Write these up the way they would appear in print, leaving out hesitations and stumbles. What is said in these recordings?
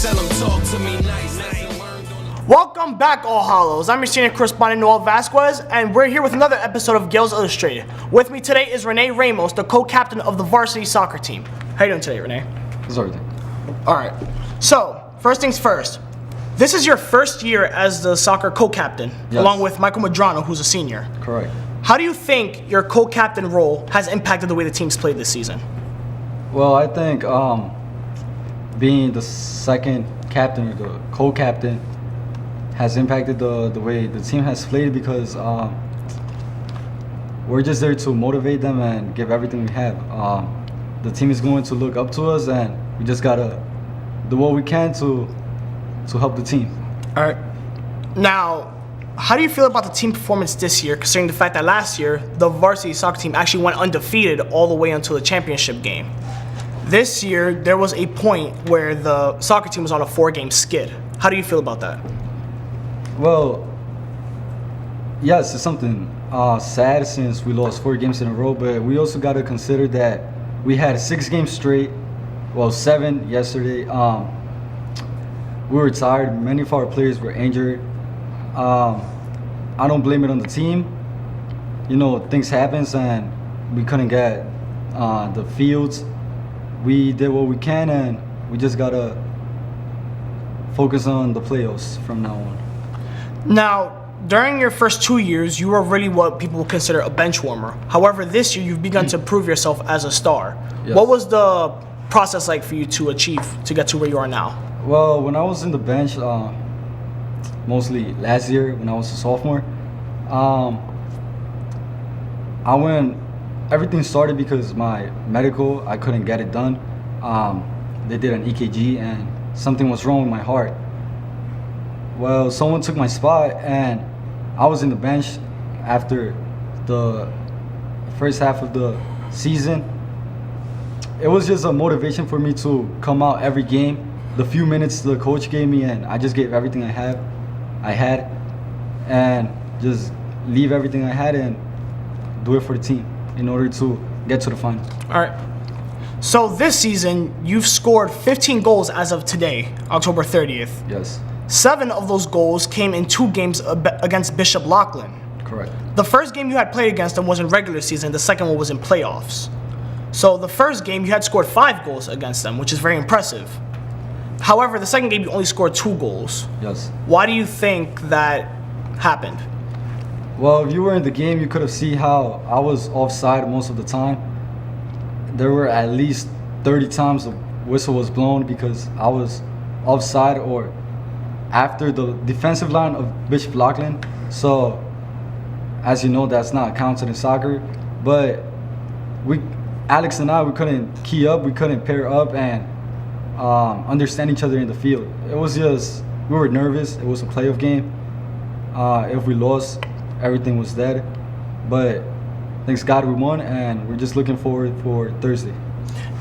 tell them talk to me nice. Welcome back, All Hollows. I'm your senior correspondent, Noel Vasquez, and we're here with another episode of Gales Illustrated. With me today is Rene Ramos, the co-captain of the varsity soccer team. How you doing today, Rene? How's everything? All right. So, first things first. This is your first year as the soccer co-captain, Yes. along with Michael Madrano, who's a senior. Correct. How do you think your co-captain role has impacted the way the team's played this season? Well, I think being the second captain or the co-captain has impacted the way the team has played because we're just there to motivate them and give everything we have. The team is going to look up to us, and we just gotta do what we can to help the team. All right. Now, how do you feel about the team performance this year, considering the fact that last year the varsity soccer team actually went undefeated all the way until the championship game? This year, there was a point where the soccer team was on a 4-game skid. How do you feel about that? Well, yes, it's something sad since we lost 4 games in a row, but we also got to consider that we had 6 games straight, well, 7 yesterday. We were tired. Many of our players were injured. I don't blame it on the team. You know, things happen, and we couldn't get the fields. We did what we can, and we just got to focus on the playoffs from now on. Now, during your first 2 years, you were really what people would consider a bench warmer. However, this year, you've begun to prove yourself as a star. Yes. What was the process like for you to achieve, to get to where you are now? Well, when I was in the bench, mostly last year when I was a sophomore, everything started because my medical, I couldn't get it done. They did an EKG and something was wrong with my heart. Well, someone took my spot and I was in the bench after the first half of the season. It was just a motivation for me to come out every game. The few minutes the coach gave me, and I just gave everything I had, and just leave everything I had and do it for the team in order to get to the final. All right. So this season, you've scored 15 goals as of today, October 30th. Yes. 7 of those goals came in 2 games against Bishop Lachlan. Correct. The first game you had played against them was in regular season. The second one was in playoffs. So the first game, you had scored 5 goals against them, which is very impressive. However, the second game, you only scored 2 goals. Yes. Why do you think that happened? Well, if you were in the game, you could have seen how I was offside most of the time. There were at least 30 times the whistle was blown because I was offside or after the defensive line of Bishop Lachlan. So, as you know, that's not counted in soccer. But Alex and I, we couldn't key up, we couldn't pair up and understand each other in the field. It was just, we were nervous. It was a playoff game. If we lost, everything was dead. But thanks God we won, and we're just looking forward for Thursday.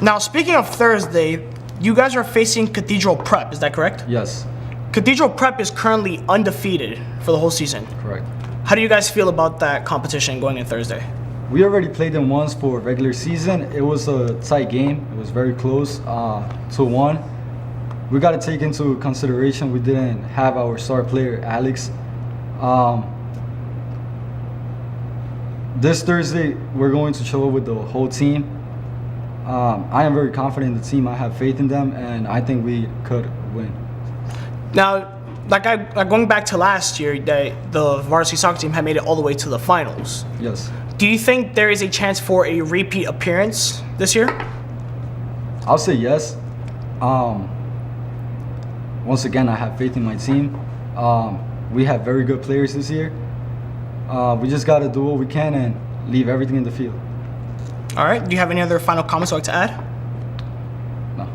Now, speaking of Thursday, you guys are facing Cathedral Prep, is that correct? Yes. Cathedral Prep is currently undefeated for the whole season. Correct. How do you guys feel about that competition going in Thursday? We already played them once for regular season. It was a tight game. It was very close, 2-1. We got to take into consideration we didn't have our star player, Alex. This Thursday, we're going to show up with the whole team. I am very confident in the team. I have faith in them, and I think we could win. Now, going back to last year, the varsity soccer team had made it all the way to the finals. Yes. Do you think there is a chance for a repeat appearance this year? I'll say yes. Once again, I have faith in my team. We have very good players this year. We just got to do what we can and leave everything in the field. All right. Do you have any other final comments you'd like to add? No.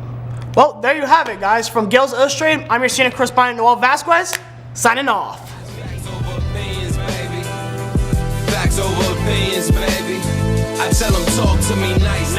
Well, there you have it, guys. From Gales Illustrated, I'm your senior correspondent, Noel Vasquez, signing off. Facts over opinions, baby. I tell them talk to me nice.